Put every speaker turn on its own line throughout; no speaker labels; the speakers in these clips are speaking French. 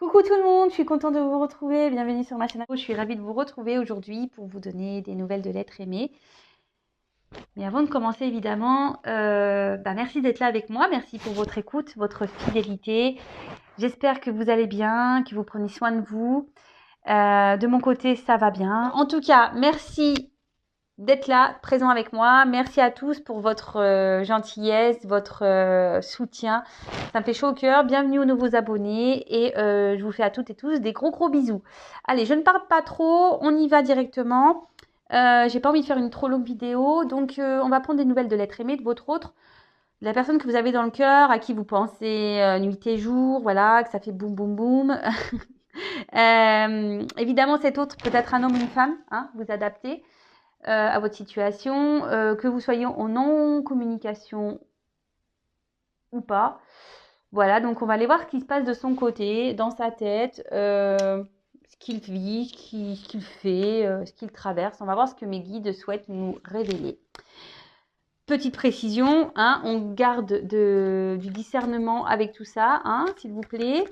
Coucou tout le monde, je suis contente de vous retrouver. Bienvenue sur ma chaîne. Je suis ravie de vous retrouver aujourd'hui pour vous donner des nouvelles de l'être aimé. Mais avant de commencer, évidemment, merci d'être là avec moi. Merci pour votre écoute, votre fidélité. J'espère que vous allez bien, que vous prenez soin de vous. De mon côté, ça va bien. En tout cas, merci d'être là, présent avec moi. Merci à tous pour votre gentillesse, votre soutien. Ça me fait chaud au cœur. Bienvenue aux nouveaux abonnés et je vous fais à toutes et tous des gros bisous. Allez, je ne parle pas trop, on y va directement. J'ai pas envie de faire une trop longue vidéo, donc on va prendre des nouvelles de l'être aimé, de votre autre, de la personne que vous avez dans le cœur, à qui vous pensez nuit et jour, voilà, que ça fait boum boum boum. Évidemment, cet autre peut être un homme ou une femme, hein, vous adaptez à votre situation, que vous soyez en non-communication ou pas. Voilà, donc on va aller voir ce qui se passe de son côté, dans sa tête, ce qu'il vit, ce qu'il fait, ce qu'il traverse. On va voir ce que mes guides souhaitent nous révéler. Petite précision, hein, on garde du discernement avec tout ça, hein, s'il vous plaît.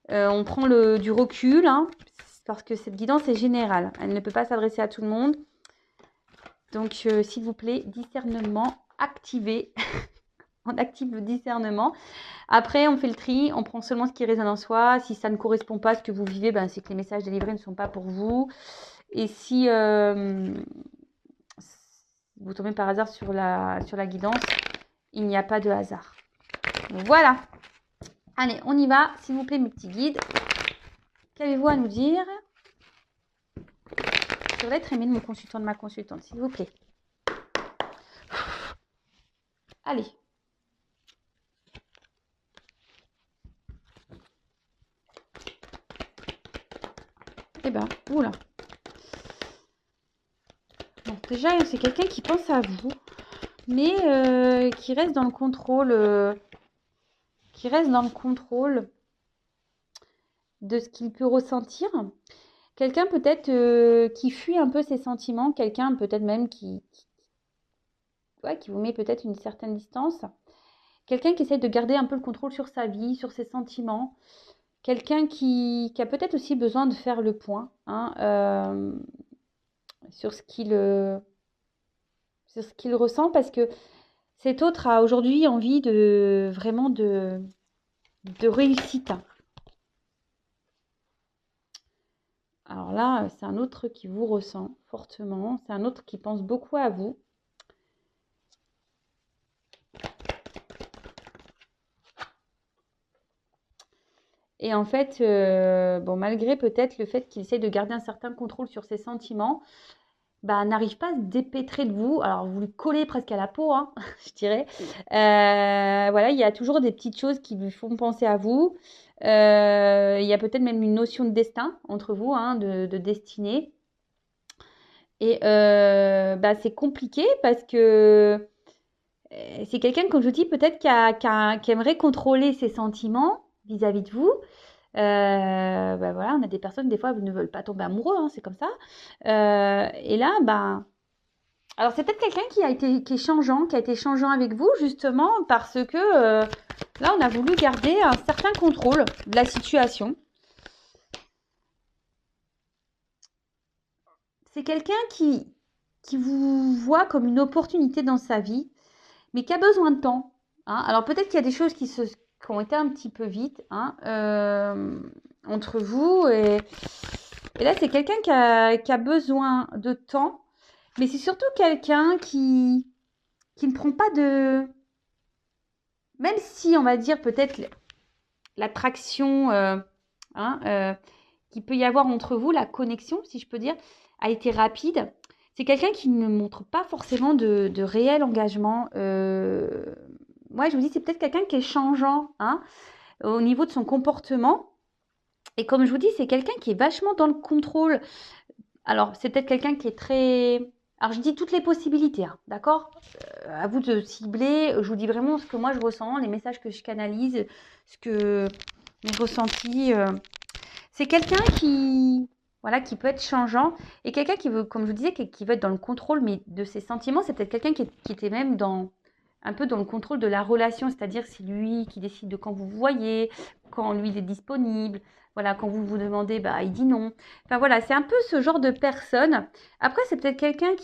On prend du recul, hein, parce que cette guidance est générale. Elle ne peut pas s'adresser à tout le monde. Donc, s'il vous plaît, discernement activé. On active le discernement. Après, on fait le tri, on prend seulement ce qui résonne en soi. Si ça ne correspond pas à ce que vous vivez, c'est que les messages délivrés ne sont pas pour vous. Et si vous tombez par hasard sur la guidance, il n'y a pas de hasard. Voilà. Allez, on y va. S'il vous plaît, mes petits guides, qu'avez-vous à nous dire sur l'être aimé de mon consultant, de ma consultante, s'il vous plaît? Allez. Eh ben, oula. Bon, déjà, c'est quelqu'un qui pense à vous, mais qui reste dans le contrôle, de ce qu'il peut ressentir. Quelqu'un peut-être qui fuit un peu ses sentiments, quelqu'un peut-être même qui vous met peut-être une certaine distance. Quelqu'un qui essaie de garder un peu le contrôle sur sa vie, sur ses sentiments. Quelqu'un qui a peut-être aussi besoin de faire le point, hein, sur ce qu'il ressent, parce que cet autre a aujourd'hui envie vraiment de réussite. Alors là, c'est un autre qui vous ressent fortement. C'est un autre qui pense beaucoup à vous. Et en fait, malgré peut-être le fait qu'il essaie de garder un certain contrôle sur ses sentiments, n'arrive pas à se dépêtrer de vous. Alors, vous lui collez presque à la peau, hein, je dirais. Voilà, il y a toujours des petites choses qui lui font penser à vous. Il y a peut-être même une notion de destin entre vous, hein, de destinée. Et c'est compliqué parce que c'est quelqu'un, comme je vous dis, peut-être qui aimerait contrôler ses sentiments vis-à-vis de vous. Voilà, on a des personnes, des fois, ne veulent pas tomber amoureux, hein, c'est comme ça. Et là, alors c'est peut-être quelqu'un qui est changeant, qui a été changeant avec vous, justement, parce que là, on a voulu garder un certain contrôle de la situation. C'est quelqu'un qui vous voit comme une opportunité dans sa vie, mais qui a besoin de temps. Hein. Alors peut-être qu'il y a des choses qui ont été un petit peu vite, hein, entre vous. Et là, c'est quelqu'un qui a besoin de temps, mais c'est surtout quelqu'un qui ne prend pas de... Même si, on va dire, peut-être l'attraction qu'il peut y avoir entre vous, la connexion, si je peux dire, a été rapide. C'est quelqu'un qui ne montre pas forcément de réel engagement. Moi, je vous dis, c'est peut-être quelqu'un qui est changeant, hein, au niveau de son comportement. Et comme je vous dis, c'est quelqu'un qui est vachement dans le contrôle. Alors, c'est peut-être quelqu'un qui est très... Alors, je dis toutes les possibilités, hein, d'accord, à vous de cibler. Je vous dis vraiment ce que moi, je ressens, les messages que je canalise, ce que mes ressentis. C'est quelqu'un qui peut être changeant et quelqu'un qui veut, comme je vous disais, qui veut être dans le contrôle, mais de ses sentiments. C'est peut-être quelqu'un qui était même un peu dans le contrôle de la relation, c'est-à-dire c'est lui qui décide de quand vous vous voyez, quand lui il est disponible, voilà, quand vous vous demandez, bah il dit non. Enfin voilà, c'est un peu ce genre de personne. Après, c'est peut-être quelqu'un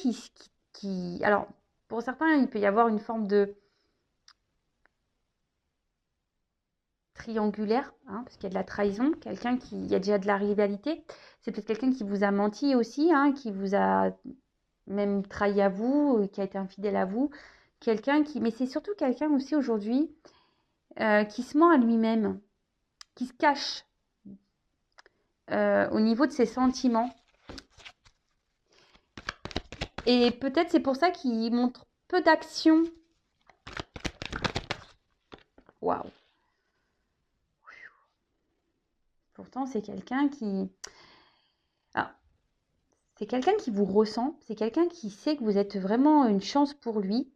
alors pour certains, il peut y avoir une forme de triangulaire, hein, parce qu'il y a de la trahison, il y a déjà de la rivalité. C'est peut-être quelqu'un qui vous a menti aussi, hein, qui vous a même trahi à vous, qui a été infidèle à vous. Mais c'est surtout quelqu'un aussi aujourd'hui qui se ment à lui-même, qui se cache au niveau de ses sentiments. Et peut-être c'est pour ça qu'il montre peu d'action. Waouh. Pourtant, c'est quelqu'un qui... Alors, c'est quelqu'un qui vous ressent, c'est quelqu'un qui sait que vous êtes vraiment une chance pour lui.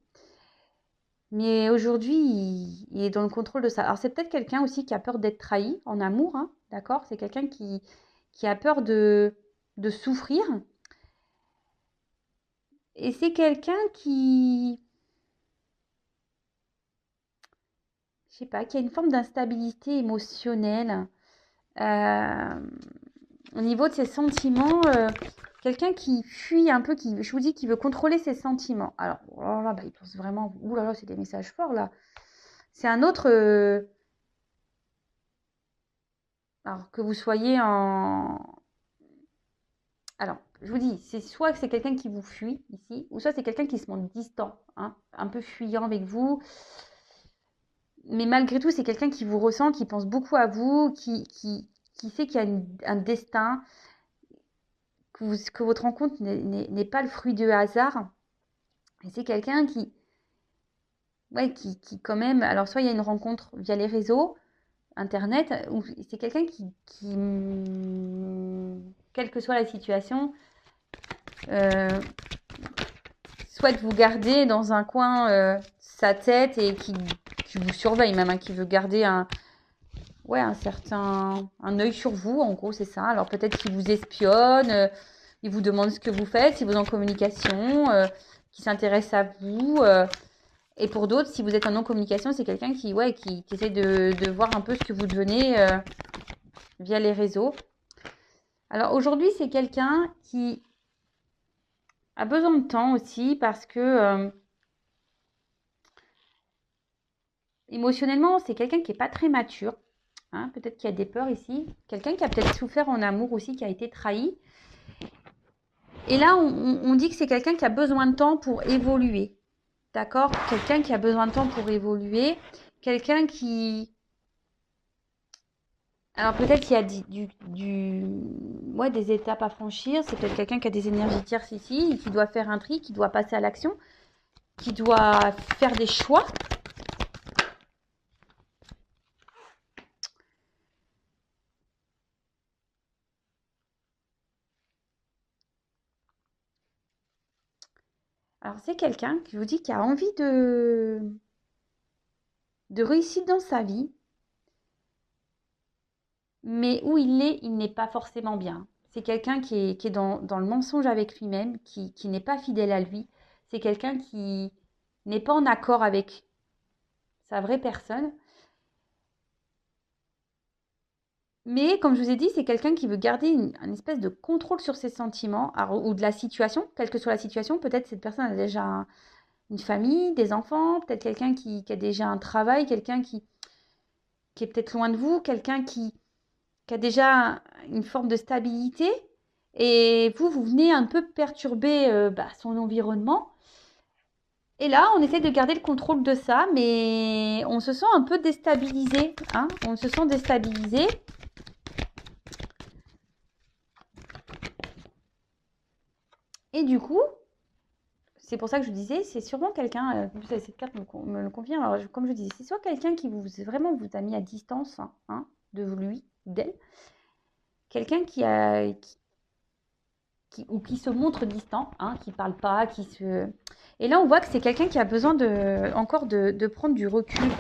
Mais aujourd'hui, il est dans le contrôle de ça. Alors, c'est peut-être quelqu'un aussi qui a peur d'être trahi en amour, hein, d'accord? C'est quelqu'un qui a peur de souffrir. Et c'est quelqu'un je sais pas, qui a une forme d'instabilité émotionnelle. Au niveau de ses sentiments, quelqu'un qui fuit un peu, je vous dis, qui veut contrôler ses sentiments. Alors, oh là, bah, il pense vraiment, ouh là là, c'est des messages forts là. C'est un autre, alors que vous soyez en, alors, je vous dis, c'est soit que c'est quelqu'un qui vous fuit ici, ou soit c'est quelqu'un qui se montre distant, hein, un peu fuyant avec vous. Mais malgré tout, c'est quelqu'un qui vous ressent, qui pense beaucoup à vous, qui sait qu'il y a un destin, que votre rencontre n'est pas le fruit de hasard. Et c'est quelqu'un ouais, qui quand même, alors soit il y a une rencontre via les réseaux, Internet, ou c'est quelqu'un quelle que soit la situation, euh, souhaite vous garder dans un coin sa tête et qui vous surveille même, hein, qui veut garder ouais, un œil sur vous, en gros, c'est ça. Alors peut-être qu'il vous espionne, il vous demande ce que vous faites, si vous êtes en communication, qui s'intéresse à vous. Et pour d'autres, si vous êtes en non-communication, c'est quelqu'un qui essaie de voir un peu ce que vous devenez via les réseaux. Alors aujourd'hui, c'est quelqu'un qui a besoin de temps aussi parce que émotionnellement, c'est quelqu'un qui n'est pas très mature. Hein, peut-être qu'il y a des peurs ici. Quelqu'un qui a peut-être souffert en amour aussi, qui a été trahi. Et là, on dit que c'est quelqu'un qui a besoin de temps pour évoluer. D'accord? Quelqu'un qui a besoin de temps pour évoluer. Quelqu'un qui... Alors peut-être qu'il y a ouais, des étapes à franchir. C'est peut-être quelqu'un qui a des énergies tierces ici, et qui doit faire un tri, qui doit passer à l'action, qui doit faire des choix. Alors c'est quelqu'un, je vous dis, qui a envie de réussite dans sa vie, mais où il n'est pas forcément bien. C'est quelqu'un qui est dans le mensonge avec lui-même, qui n'est pas fidèle à lui. C'est quelqu'un qui n'est pas en accord avec sa vraie personne. Mais comme je vous ai dit, c'est quelqu'un qui veut garder une espèce de contrôle sur ses sentiments ou de la situation, quelle que soit la situation. Peut-être cette personne a déjà une famille, des enfants, peut-être quelqu'un qui a déjà un travail, quelqu'un qui est peut-être loin de vous, quelqu'un qui a déjà une forme de stabilité. Et vous venez un peu perturber son environnement. Et là, on essaie de garder le contrôle de ça, mais on se sent un peu déstabilisé. Hein, on se sent déstabilisé. Et du coup, c'est pour ça que je disais, c'est sûrement quelqu'un, cette carte me le confirme, alors comme je disais, c'est soit quelqu'un qui vraiment vous a mis à distance hein, de lui, d'elle, quelqu'un qui se montre distant, hein, qui parle pas, Et là, on voit que c'est quelqu'un qui a besoin encore de prendre du recul.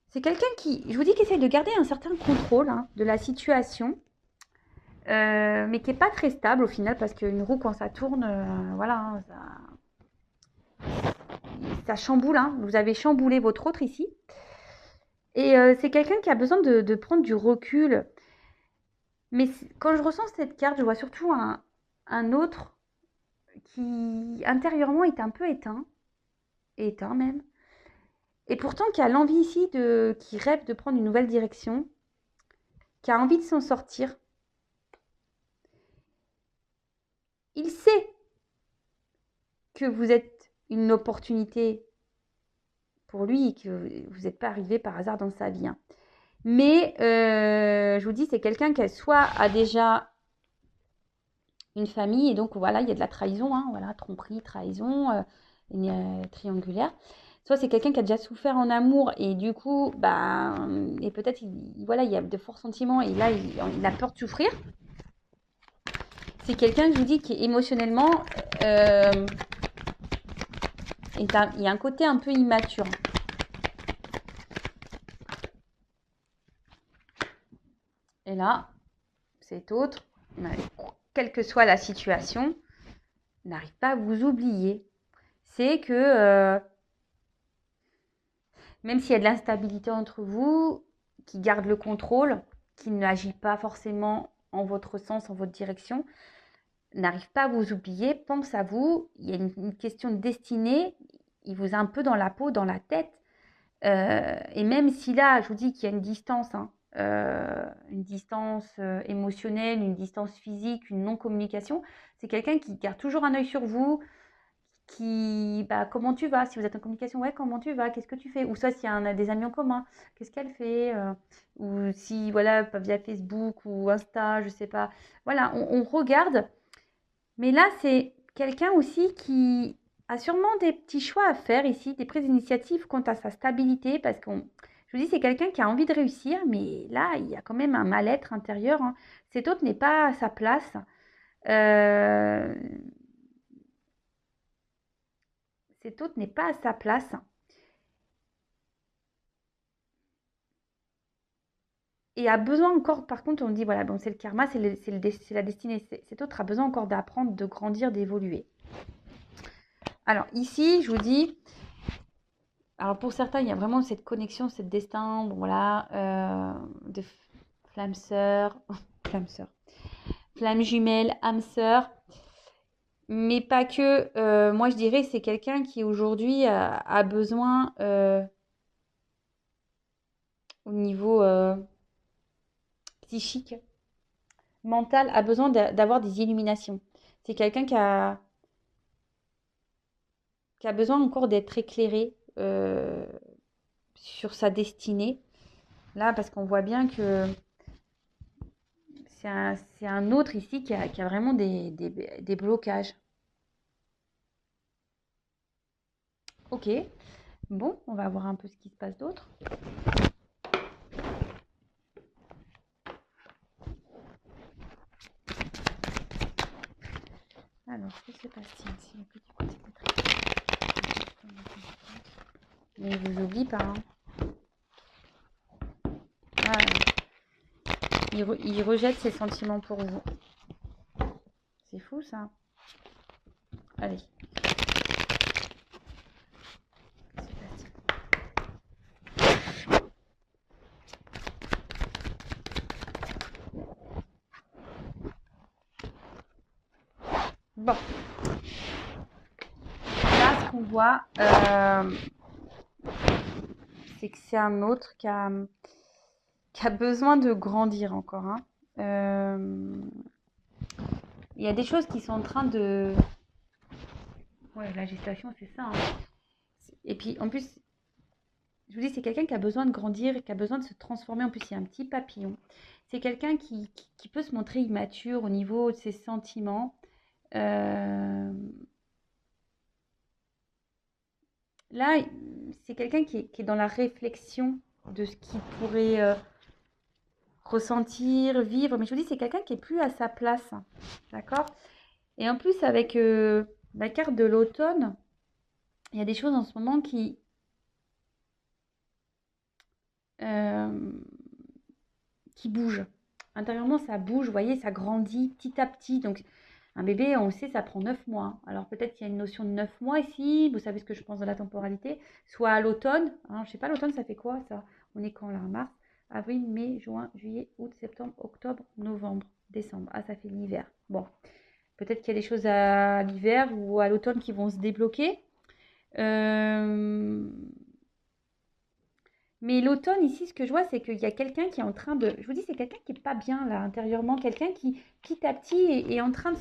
C'est quelqu'un je vous dis, qui essaie de garder un certain contrôle hein, de la situation, mais qui n'est pas très stable au final, parce qu'une roue, quand ça tourne, voilà, hein, ça chamboule, hein. Vous avez chamboulé votre autre ici. Et c'est quelqu'un qui a besoin de prendre du recul. Mais quand je ressens cette carte, je vois surtout un autre qui intérieurement est un peu éteint même. Et pourtant qui a l'envie ici qui rêve de prendre une nouvelle direction, qui a envie de s'en sortir. Il sait que vous êtes une opportunité pour lui et que vous n'êtes pas arrivé par hasard dans sa vie, hein. Mais je vous dis, c'est quelqu'un qui soit a déjà une famille et donc voilà, il y a de la trahison, hein, voilà, tromperie, trahison, triangulaire. Soit c'est quelqu'un qui a déjà souffert en amour et du coup, bah, et peut-être, voilà, il y a de forts sentiments et là, il a peur de souffrir. C'est quelqu'un, je vous dis, qui est émotionnellement, il y a un côté un peu immature. Et là, cet autre, quelle que soit la situation, n'arrive pas à vous oublier. C'est que même s'il y a de l'instabilité entre vous, qui garde le contrôle, qui n'agit pas forcément en votre sens, en votre direction, n'arrive pas à vous oublier, pense à vous, il y a une question de destinée, il vous a un peu dans la peau, dans la tête. Et même si là, je vous dis qu'il y a une distance, hein, une distance émotionnelle, une distance physique, une non-communication, c'est quelqu'un qui garde toujours un œil sur vous, bah, comment tu vas? Si vous êtes en communication, ouais, comment tu vas? Qu'est-ce que tu fais? Ou soit s'il y a des amis en commun, qu'est-ce qu'elle fait? Ou si, voilà, via Facebook ou Insta, je sais pas. Voilà, on regarde. Mais là, c'est quelqu'un aussi qui a sûrement des petits choix à faire ici, des prises d'initiative quant à sa stabilité, parce je vous dis, c'est quelqu'un qui a envie de réussir, mais là, il y a quand même un mal-être intérieur, hein. Cet autre n'est pas à sa place. Euh, Cet autre n'est pas à sa place. Et a besoin encore, par contre, on dit, voilà, bon, c'est le karma, c'est la destinée. Cet autre a besoin encore d'apprendre, de grandir, d'évoluer. Alors ici, je vous dis, alors pour certains, il y a vraiment cette connexion, cette destin, bon, voilà, de flamme sœur, flamme sœur, flamme jumelle, âme sœur, mais pas que. Moi, je dirais, c'est quelqu'un qui aujourd'hui a besoin, au niveau psychique, mental, a besoin d'avoir des illuminations. C'est quelqu'un qui a besoin encore d'être éclairé sur sa destinée. Là, parce qu'on voit bien que c'est un autre ici qui a vraiment des blocages. Ok, bon, on va voir un peu ce qui se passe d'autre. Alors, que se passe-t-il ici? Mais il vous oublie pas, hein. Ah, il rejette ses sentiments pour vous. C'est fou, ça. Allez. Bon. Là, ce qu'on voit, c'est que c'est un autre qui a besoin de grandir encore, hein. Il y a des choses qui sont en train de... Ouais, la gestation, c'est ça, hein. Et puis, en plus, je vous dis, c'est quelqu'un qui a besoin de grandir, qui a besoin de se transformer. En plus, il y a un petit papillon. C'est quelqu'un qui peut se montrer immature au niveau de ses sentiments. Euh, Là, c'est quelqu'un qui est dans la réflexion de ce qu'il pourrait ressentir, vivre. Mais je vous dis, c'est quelqu'un qui est plus à sa place. D'accord? Et en plus, avec la carte de l'automne, il y a des choses en ce moment euh, qui bougent. Intérieurement, ça bouge, vous voyez, ça grandit petit à petit. Donc, Un bébé, on le sait, ça prend 9 mois. Hein. Alors peut-être qu'il y a une notion de 9 mois ici, vous savez ce que je pense de la temporalité, soit à l'automne. Hein, je ne sais pas, l'automne, ça fait quoi ça? On est quand là? Mars, avril, mai, juin, juillet, août, septembre, octobre, novembre, décembre. Ah, ça fait l'hiver. Bon, peut-être qu'il y a des choses à l'hiver ou à l'automne qui vont se débloquer. Mais l'automne, ici, ce que je vois, c'est qu'il y a quelqu'un qui est en train de... Je vous dis, c'est quelqu'un qui n'est pas bien, là, intérieurement. Quelqu'un qui, petit à petit, est en train de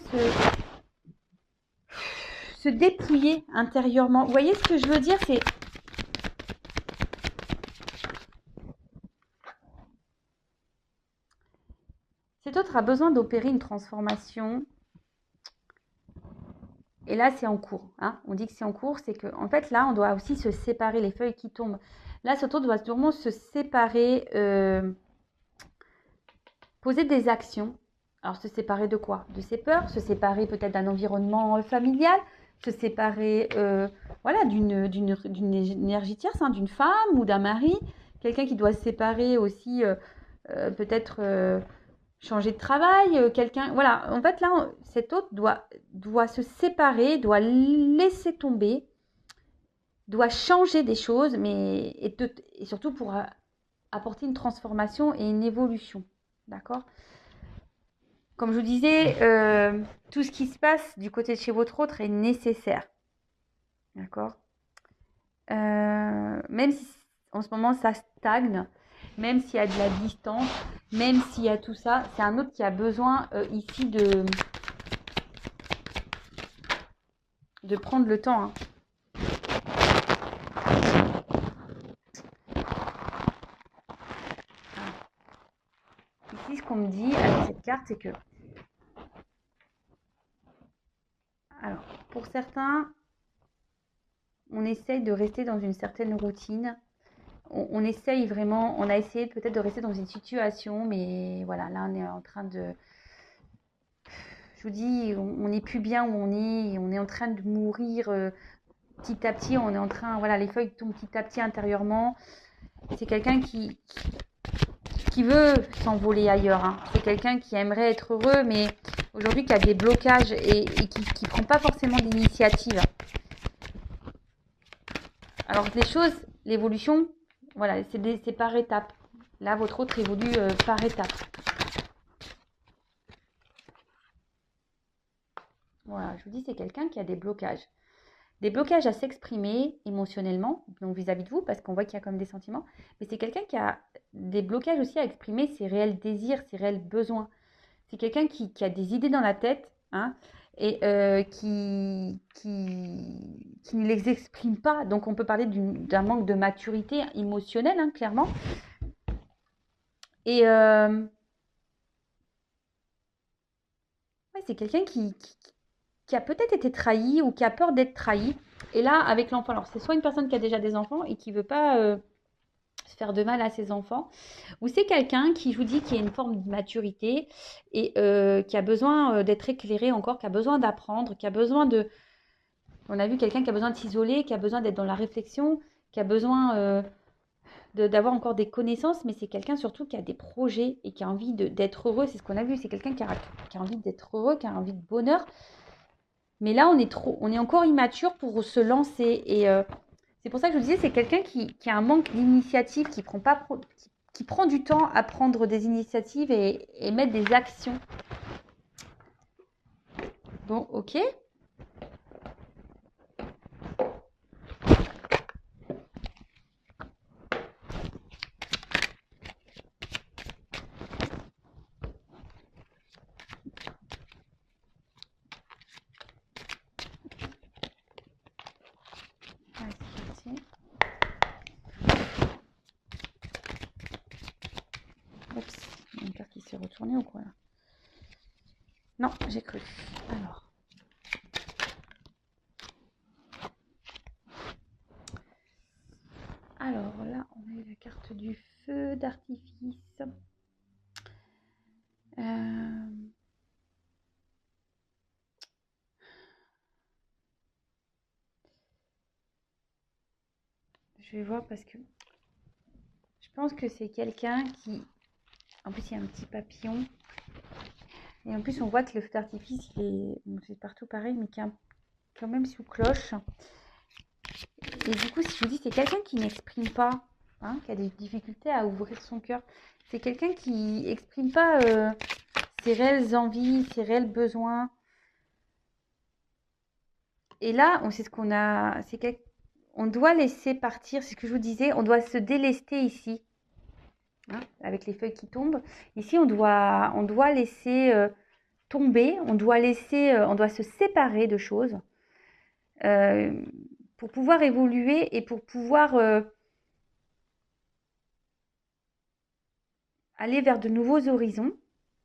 se dépouiller intérieurement. Vous voyez ce que je veux dire? C'est... Cet autre a besoin d'opérer une transformation. Et là, c'est en cours. Hein. On dit que c'est en cours, c'est que, en fait, là, on doit aussi se séparer, les feuilles qui tombent. Là, cet autre doit vraiment se séparer, poser des actions. Alors, se séparer de quoi? De ses peurs, se séparer peut-être d'un environnement familial, se séparer voilà, d'une énergie tierce, hein, d'une femme ou d'un mari. Quelqu'un qui doit se séparer aussi, peut-être changer de travail, quelqu'un. Voilà, en fait, là, cet autre doit se séparer, doit laisser tomber, doit changer des choses, mais et surtout pour apporter une transformation et une évolution. D'accord? Comme je vous disais, tout ce qui se passe du côté de chez votre autre est nécessaire. D'accord? Même si en ce moment ça stagne, même s'il y a de la distance, même s'il y a tout ça, c'est un autre qui a besoin ici de prendre le temps. Hein. Ici, ce qu'on me dit avec cette carte, c'est que... Alors, pour certains, on essaye de rester dans une certaine routine. On essaye vraiment, on a essayé peut-être de rester dans une situation, mais voilà, là, on est en train de... Je vous dis, on n'est plus bien où on est en train de mourir petit à petit, on est en train, voilà, les feuilles tombent petit à petit intérieurement. C'est quelqu'un qui veut s'envoler ailleurs. Hein. C'est quelqu'un qui aimerait être heureux, mais aujourd'hui qui a des blocages et qui ne prend pas forcément d'initiative. Alors les choses, l'évolution, voilà, c'est par étapes. Là, votre autre évolue par étapes. Voilà, je vous dis, c'est quelqu'un qui a des blocages. Des blocages à s'exprimer émotionnellement, donc vis-à-vis de vous, parce qu'on voit qu'il y a comme des sentiments, mais c'est quelqu'un qui a des blocages aussi à exprimer ses réels désirs, ses réels besoins. C'est quelqu'un qui a des idées dans la tête, hein, et qui ne les exprime pas. Donc on peut parler d'un manque de maturité émotionnelle, hein, clairement. Et ouais, c'est quelqu'un qui a peut-être été trahi ou qui a peur d'être trahi. Et là, avec l'enfant, alors c'est soit une personne qui a déjà des enfants et qui ne veut pas se faire de mal à ses enfants, ou c'est quelqu'un qui, je vous dis, qui a une forme de maturité et qui a besoin d'être éclairé encore, qui a besoin d'apprendre, qui a besoin de... On a vu quelqu'un qui a besoin de s'isoler, qui a besoin d'être dans la réflexion, qui a besoin d'avoir encore des connaissances, mais c'est quelqu'un surtout qui a des projets et qui a envie d'être heureux. C'est ce qu'on a vu, c'est quelqu'un qui a envie d'être heureux, qui a envie de bonheur. Mais là, on est encore immature pour se lancer. Et c'est pour ça que je vous disais, c'est quelqu'un qui a un manque d'initiative, qui prend du temps à prendre des initiatives et mettre des actions. Bon, ok. Oups, il y a une carte qui s'est retournée ou quoi là? Non, j'ai cru. Alors là, on a eu la carte du feu d'artifice. Je vais voir parce que je pense que c'est quelqu'un qui... En plus, il y a un petit papillon. Et en plus, on voit que le feu d'artifice, c'est partout pareil, mais qui est quand même sous cloche. Et du coup, si je vous dis, c'est quelqu'un qui n'exprime pas, hein, qui a des difficultés à ouvrir son cœur. C'est quelqu'un qui n'exprime pas ses réelles envies, ses réels besoins. Et là, on sait ce qu'on a. On doit laisser partir, c'est ce que je vous disais, on doit se délester ici, hein, avec les feuilles qui tombent. Ici, on doit laisser tomber, on doit se séparer de choses pour pouvoir évoluer et pour pouvoir aller vers de nouveaux horizons.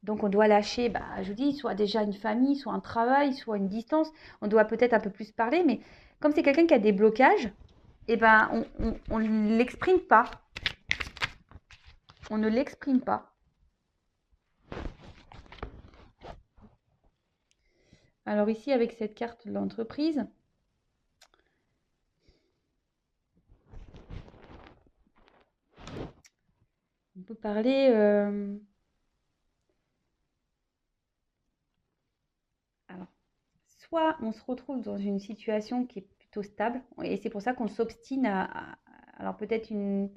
Donc on doit lâcher, je vous dis, soit déjà une famille, soit un travail, soit une distance. On doit peut-être un peu plus parler, mais comme c'est quelqu'un qui a des blocages, on ne l'exprime pas. On ne l'exprime pas. Alors ici, avec cette carte de l'entreprise, on peut parler... Alors, soit on se retrouve dans une situation qui est plutôt stable, et c'est pour ça qu'on s'obstine alors peut-être on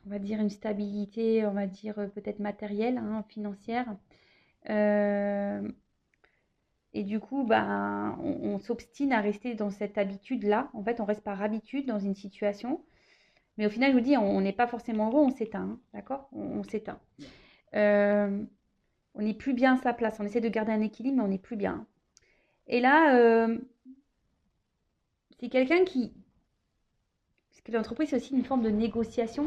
va dire une stabilité, on va dire peut-être matérielle, hein, financière. Et du coup, on s'obstine à rester dans cette habitude-là. En fait, on reste par habitude dans une situation. Mais au final, je vous dis, on n'est pas forcément heureux, on s'éteint, hein, d'accord? On s'éteint. On n'est plus bien à sa place. On essaie de garder un équilibre, mais on n'est plus bien. Et là, c'est quelqu'un qui... Parce que l'entreprise, c'est aussi une forme de négociation.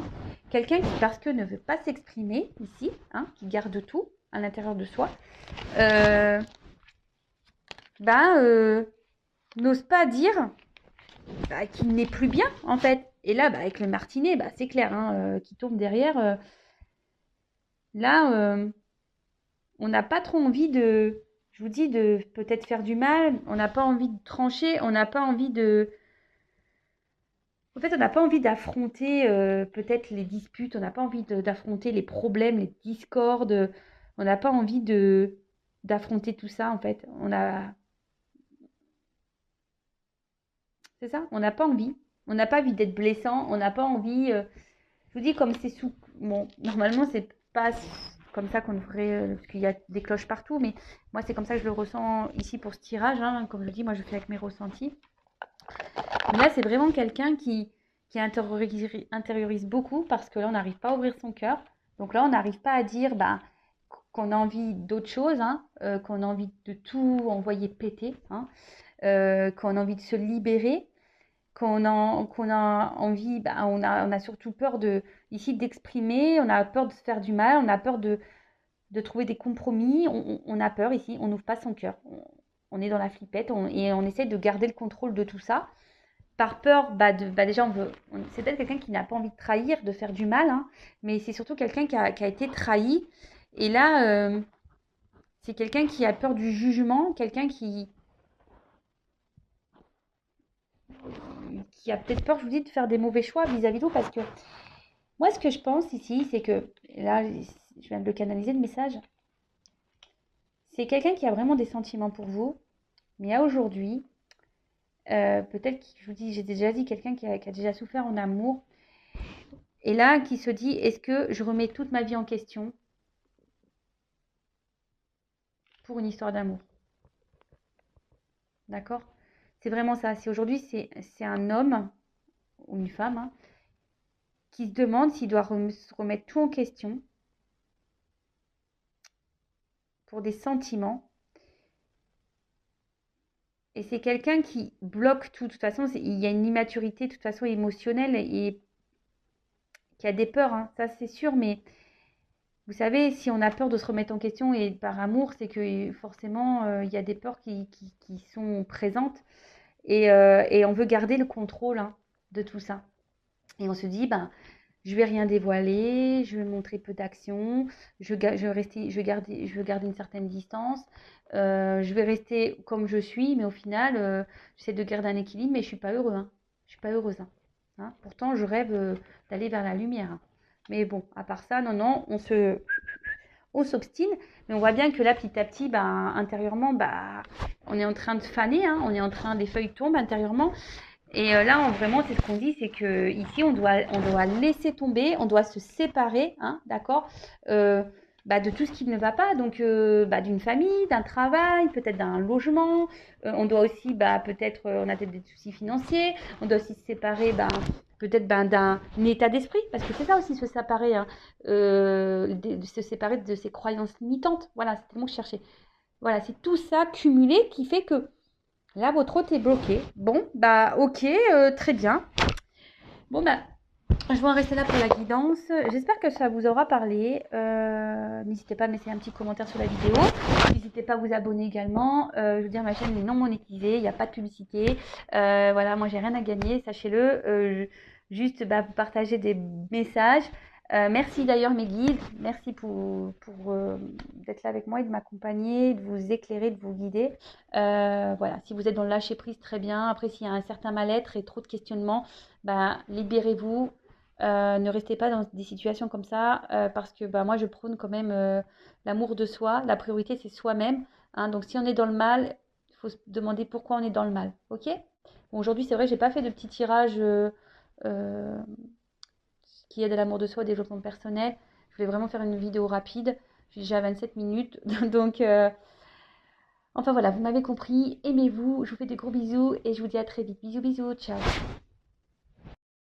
Quelqu'un qui, parce que ne veut pas s'exprimer ici, hein, qui garde tout à l'intérieur de soi, n'ose pas dire qu'il n'est plus bien, en fait. Et là, avec le martinet, c'est clair, hein, qui tombe derrière. Là, on n'a pas trop envie je vous dis, de peut-être faire du mal. On n'a pas envie de trancher. On n'a pas envie En fait, on n'a pas envie d'affronter peut-être les disputes. On n'a pas envie d'affronter les problèmes, les discordes. On n'a pas envie d'affronter tout ça, en fait. C'est ça, on n'a pas envie. On n'a pas envie d'être blessant. On n'a pas envie... Je vous dis, comme c'est sous... Bon, normalement, c'est pas comme ça qu'on devrait... parce qu'il y a des cloches partout, mais moi, c'est comme ça que je le ressens ici pour ce tirage. Hein. Comme je dis, moi, je fais avec mes ressentis. Mais là, c'est vraiment quelqu'un qui intériorise beaucoup parce que là, on n'arrive pas à ouvrir son cœur. Donc là, on n'arrive pas à dire qu'on a envie d'autre chose, hein, qu'on a envie de tout envoyer péter, hein, qu'on a envie de se libérer, qu'on a envie, on a surtout peur ici d'exprimer, on a peur de se faire du mal, on a peur de trouver des compromis, on a peur ici, on n'ouvre pas son cœur. On est dans la flippette et on essaie de garder le contrôle de tout ça. Par peur, déjà, c'est peut-être quelqu'un qui n'a pas envie de trahir, de faire du mal, hein, mais c'est surtout quelqu'un qui a été trahi. Et là, c'est quelqu'un qui a peur du jugement, quelqu'un qui a peut-être peur, je vous dis, de faire des mauvais choix vis-à-vis de vous. Parce que moi, ce que je pense ici, c'est que, là, je viens de le canaliser, le message, c'est quelqu'un qui a vraiment des sentiments pour vous, mais à aujourd'hui, peut-être, je vous dis, j'ai déjà dit, quelqu'un qui a déjà souffert en amour, et là, qui se dit, est-ce que je remets toute ma vie en question pour une histoire d'amour? D'accord? C'est vraiment ça. Si aujourd'hui, c'est un homme ou une femme, hein, qui se demande s'il doit se remettre tout en question pour des sentiments. Et c'est quelqu'un qui bloque tout. De toute façon, il y a une immaturité, de toute façon, émotionnelle et qui a des peurs, hein, ça c'est sûr. Mais vous savez, si on a peur de se remettre en question et par amour, c'est que forcément, il y a des peurs qui sont présentes. Et on veut garder le contrôle, hein, de tout ça. Et on se dit, je vais rien dévoiler, je vais montrer peu d'action, je veux garder une certaine distance, je vais rester comme je suis, mais au final, j'essaie de garder un équilibre, mais je suis pas heureux, hein. Je suis pas heureuse, hein. Hein. Pourtant, je rêve d'aller vers la lumière, hein. Mais bon, à part ça, non, on s'obstine, mais on voit bien que là, petit à petit, intérieurement, on est en train de faner, hein, on est en train, les feuilles tombent intérieurement. Et là, vraiment, c'est ce qu'on dit, c'est que ici, on doit laisser tomber, on doit se séparer, hein, d'accord, de tout ce qui ne va pas, donc d'une famille, d'un travail, peut-être d'un logement. On doit aussi, peut-être, on a peut-être des soucis financiers. On doit aussi se séparer, peut-être d'un état d'esprit, parce que c'est ça aussi se séparer, hein, de se séparer de ses croyances limitantes. Voilà, c'était le mot que je cherchais. Voilà, c'est tout ça cumulé qui fait que là, votre hôte est bloqué. Bon, ok, très bien. Bon, je vais en rester là pour la guidance. J'espère que ça vous aura parlé. N'hésitez pas à me laisser un petit commentaire sur la vidéo. N'hésitez pas à vous abonner également. Je veux dire, ma chaîne est non monétisée, il n'y a pas de publicité. Voilà, moi, j'ai rien à gagner, sachez-le. Juste, vous partagez des messages. Merci d'ailleurs mes guides, merci pour d'être là avec moi et de m'accompagner, de vous éclairer, de vous guider. Voilà, si vous êtes dans le lâcher prise, très bien. Après, s'il y a un certain mal-être et trop de questionnements, libérez-vous. Ne restez pas dans des situations comme ça parce que moi, je prône quand même l'amour de soi. La priorité, c'est soi-même, hein. Donc, si on est dans le mal, il faut se demander pourquoi on est dans le mal. Ok? Bon, aujourd'hui, c'est vrai, j'ai pas fait de petit tirage euh, qui aide à l'amour de soi, au développement personnel. Je voulais vraiment faire une vidéo rapide. Je suis déjà à 27 minutes. Donc, enfin voilà, vous m'avez compris. Aimez-vous. Je vous fais des gros bisous et je vous dis à très vite. Bisous, bisous. Ciao.